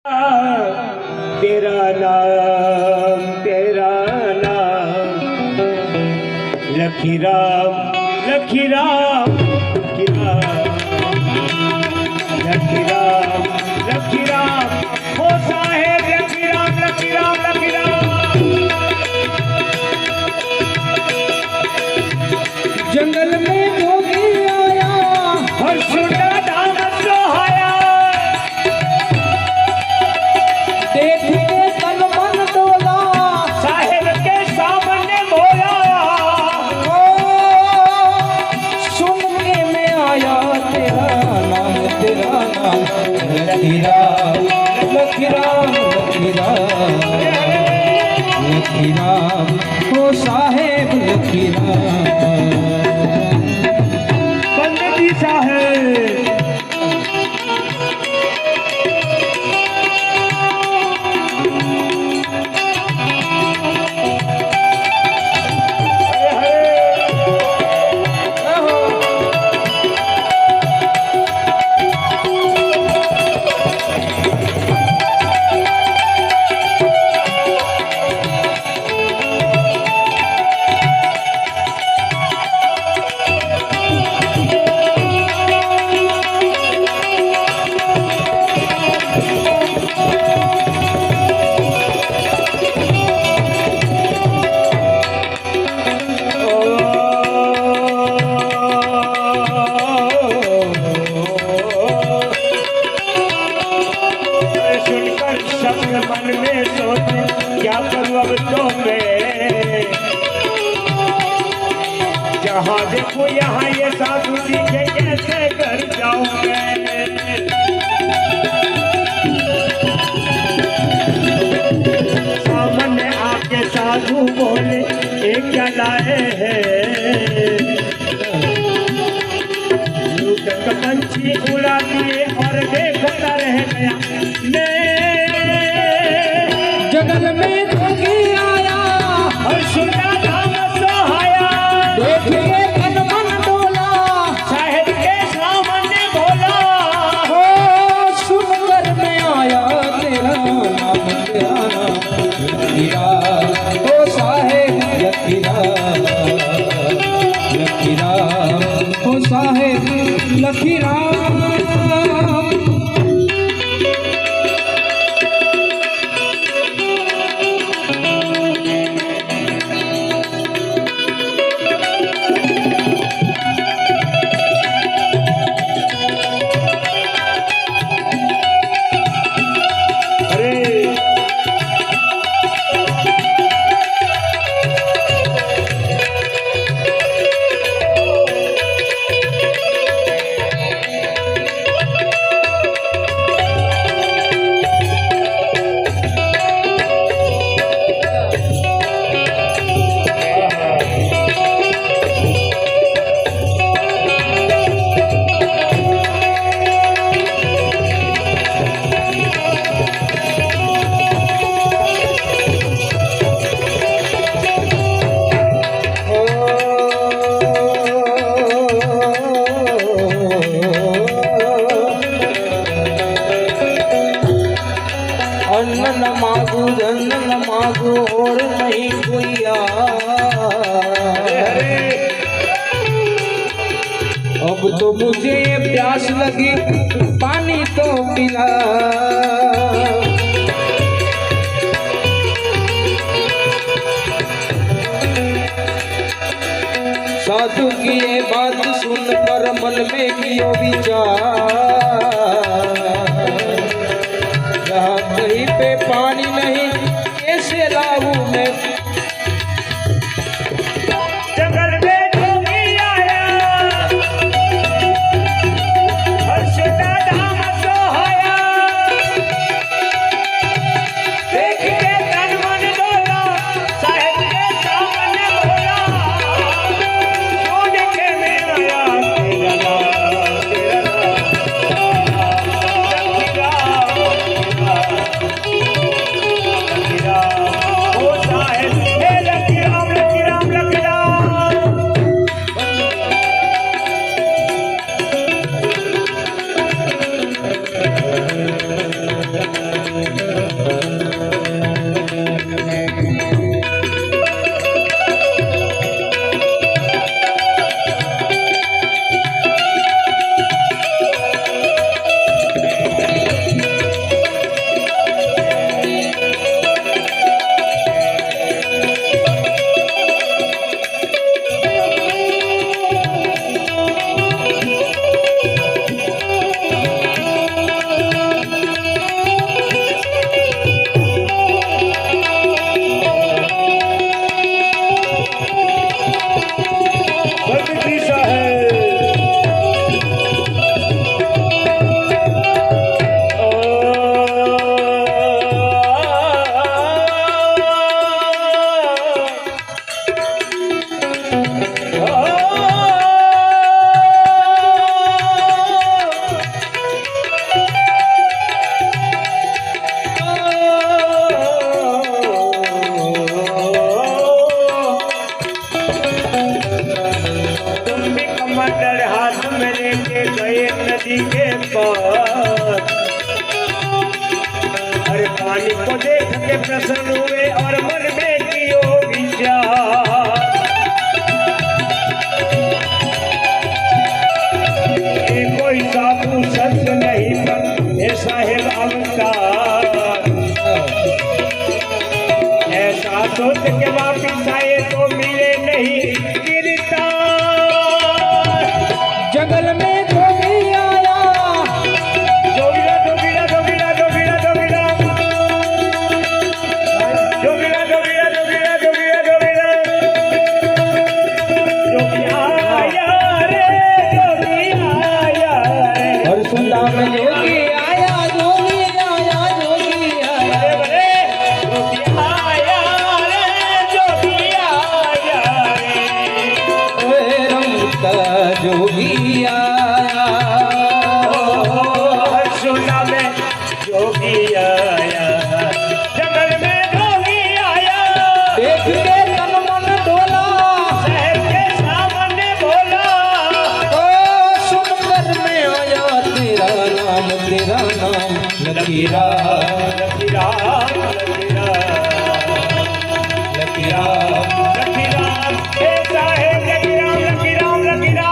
तेरा नाम लखी राम लखी राम लखी राम लखी राम हो साहेब लखी राम लखी राम लखी राम। जंगल में जोगी आया हर सुना धाम सोहाया देख के तन मन डोला साहेब के सामने बोला सुन के मैं आया तेरा नाम लखी राम लखी राम लखी राम लखी राम हो साहेब लखी राम। बंदगी साहेब मन में सोचे क्या करूं अब तो मैं जहां देखो यहाँ ये साधु दिखे कैसे कर जाऊं मैं। सामने आके साधु बोले एक क्या लाए हैं पंछी उड़ा दिए और देखता रह गया जंगल में जोगी आया और सुना धाम सोहाया देख के तन मन डोला साहेब के सामने बोला हो सुन कर मैं आया तेरा नाम लखी राम हो साहेब लखी राम लखी राम हो साहेब लखी राम। अन्न न मांगू धन न मांगू और नहीं कोई अब तो मुझे प्यास लगी पानी तो पिला। साधु की ये बात सुनकर मन में कियो विचार कहीं पे पानी नहीं कैसे लाऊं मैं। जंगल में जोगी आया और सुना धाम सोहाया देख के तन मन डोला साहेब के सामने बोला सुन के मैं आया तेरा नाम लखी राम हो साहेब हर पानी को देख के प्रसन्न हुए और मन में कियो विचार। ये कोई साधु संत नहीं पर ये साहेब अवतार। ऐसा सोच के वापिस आए तो मिले नहीं गिरता। जंगल में जोगी आया, जोगिरा जोगिरा जोगिरा जोगिरा जोगिरा जोगिरा जोगिरा जोगिरा जोगिरा जोगिरा जोगी आया रे, जोगी आया रे। हरसुंडा में जोगी आया, जोगी आया, जोगी आया। बड़े बड़े जोगी आया रे, जोगी आया रे। ओए रमता जोगी आया। हरसुंडा में जोगी आया, जंगल में जोगी आया। देख के तन मन डोला, साहेब के सामने बोला, ओ सुनकर में आया तेरा नाम लकीरा, लकीरा लकीरा लकीरा। लकीरा हे साहेब लकीरा लकीरा लकीरा।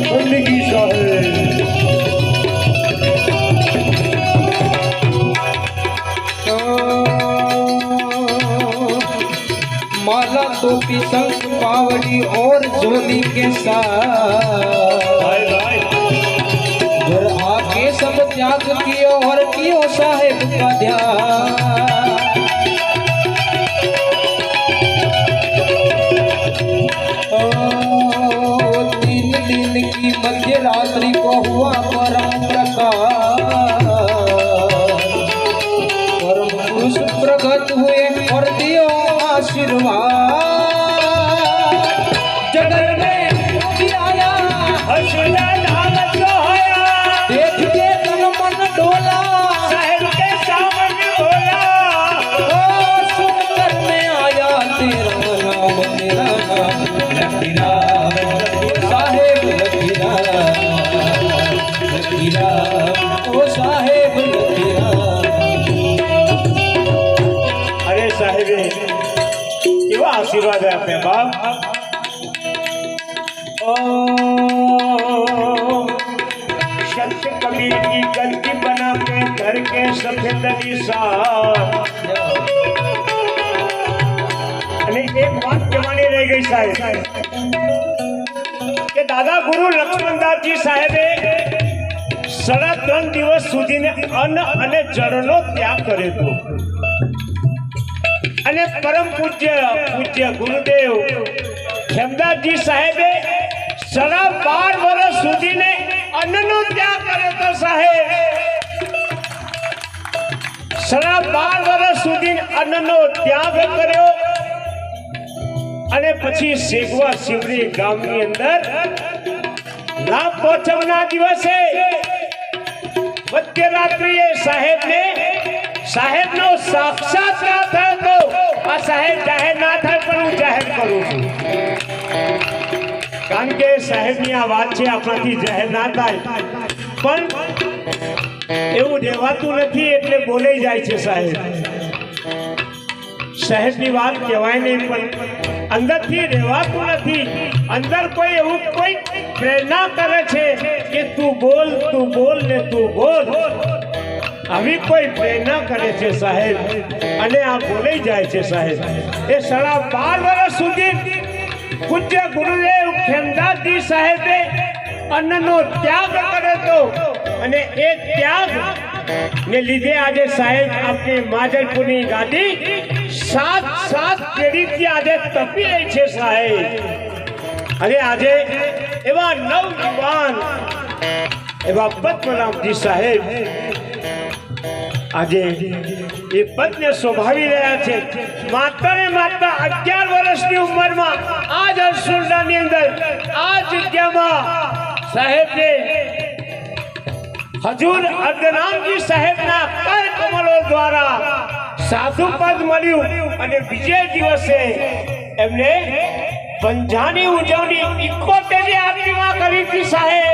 जिंदगी साहेब माला टोपी शंख पावड़ी और झोली के साथ भाई भाई घर आके सब त्याग कियो और कियो साहेब का ध्यान। ओ 3 दिन की मध्य रात्रि को हुआ परम प्रकाश, परम पुरुष प्रगट हुए और दियो आशीर्वाद। जगत में जोगी आया, हर्षुंडा धाम सोहया, देख के तन मन डोला, साहेब के सामने बोला, ओ सुनकर में आया तेरा नाम लकीरा, साहेब लकीरा, लकीरा, ओ साहेब लकीरा। अरे साहेब केवा आशीर्वाद है अपने बाप। ओ संत कबीर की गलती बना के घर के सफेद निशान। અને એક વાત કહેવાની રહી ગઈ સાહેબ કે દાદા ગુરુ લક્ષ્મણદાસજી સાહેબે 3.5 દિવસ સુધીને અન્ન અને જળનો ત્યાગ કર્યો હતો અને પરમ પૂજ્ય ગુરુદેવ ખેમદાસજી સાહેબે 12.5 વર્ષ સુધીને અન્નનો ત્યાગ કર્યો હતો સાહેબ। 12.5 વર્ષ સુધી અન્નનો ત્યાગ કર્યો અને પછી શેગવા શિવરી ગામની અંદર નામ પોચમના દિવસે મધ્યરાત્રિએ સાહેબનો સાક્ષાત્કાર થયો હતો। આ સાહેબ જાહેર ના થાય પણ હું જાહેર કરું છું કારણ કે સાહેબની આ વાત છે આપણાથી જાહેર ના થાય પણ એવું રહેવાતું નથી એટલે બોલાઈ જાય છે સાહેબની વાત કહેવાય નહીં પણ અંદરથી રહેવાતું નથી। અંદર કોઈ એવું કોઈ પ્રેરણા કરે છે કે તું બોલ ને તું બોલ। આવી કોઈ પ્રેરણા કરે છે સાહેબ અને આ બોલાઈ જાય છે સાહેબ એ 12.5 વર્ષ સુધી પૂજ્ય ગુરુદેવ ખેમદાસજી સાહેબે અન્નનો ત્યાગ કર્યો હતો અને એ ત્યાગ ને લીધે આજે સાહેબ આપણી માજલપુરની ગાદી 7 પેઢીથી આજે તપી રહી છે સાહેબ અને આજે એવા નવયુવાન એવા પદ્મનાભજી સાહેબ આજે એ પદને શોભાવી રહ્યા છે માત્ર ને માત્ર 11 વર્ષની ઉંમરમાં આ જ અરસુંડાની અંદર આ જગ્યામાં સાહેબને હજૂર અર્ધનામજી સાહેબના કર કમલો દ્વારા સાધુ પદ મળ્યું અને બીજે દિવસે એમને પંજાની ઉજવણી 71મી આરતીમાં કરી હતી સાહેબ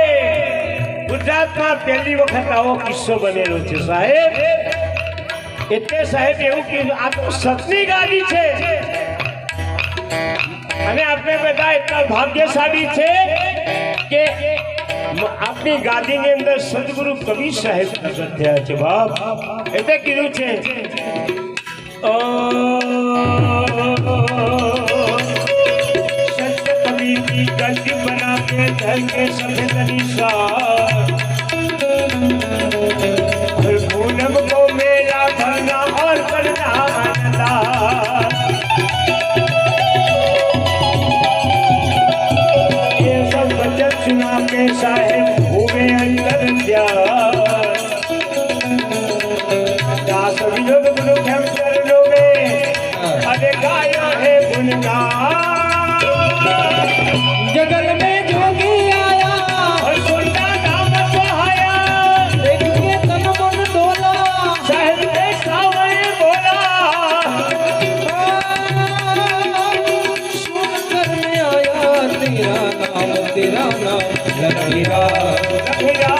ગુજરાતમાં પહેલી વખત આવો કિસ્સો બનેલો છે સાહેબ એટલે સાહેબ એવું કીધું આ તો સતની ગાદી છે અને આપણે બધા એટલા ભાગ્યશાળી છે કે આપણી ગાદીની અંદર સદગુરુ કબીર સાહેબ પ્રગટ થયા છે બાપ એટલે કીધું છે સત્ય કબીર की गंदी बना के धर के सफेद निशान और पूनम को मेला भरना और करना आनंदा ये सब वचन सुना के साहेब हुए अंदर दास विनोद गुरु हम चरणों अरे गाया है गुणगान जगल में जोगी आया और सुनता नाम सुहाया देख के तन मन डोला साहेब ने सावरे बोला सुन कर में आया तेरा नाम लखीरा रघुरा